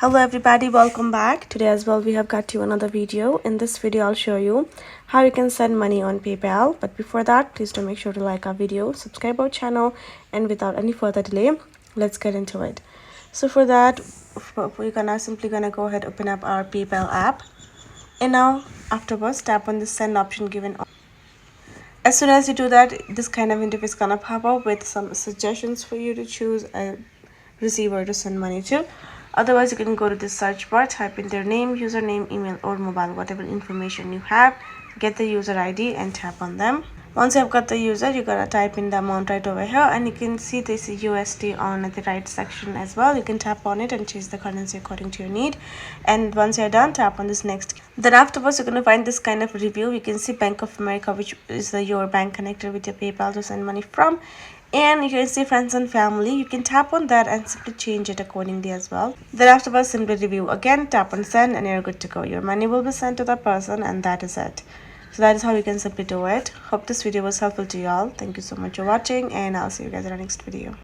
Hello everybody, welcome back. Today as well we have got you another video. In this video I'll show you how you can send money on PayPal. But before that, please do make sure to like our video, subscribe our channel, and without any further delay, let's get into it. So for that, we're simply gonna go ahead, open up our PayPal app, and now afterwards tap on the send option given. As soon as you do that, this kind of interface gonna pop up with some suggestions for you to choose a receiver to send money to. Otherwise, you can go to the search bar, type in their name, username, email, or mobile, whatever information you have, get the user ID and tap on them. Once you have got the user, you gotta type in the amount right over here, and you can see this USD on the right section as well. You can tap on it and change the currency according to your need. And once you're done, tap on this next. Then afterwards, you're gonna find this kind of review. You can see Bank of America, which is your bank connected with your PayPal to send money from. And you can see friends and family. You can tap on that and simply change it accordingly as well. Then afterwards, simply review again, tap on send, and you're good to go. Your money will be sent to that person, and that is it. So that is how you can simply do it. Hope this video was helpful to you all. Thank you so much for watching, and I'll see you guys in our next video.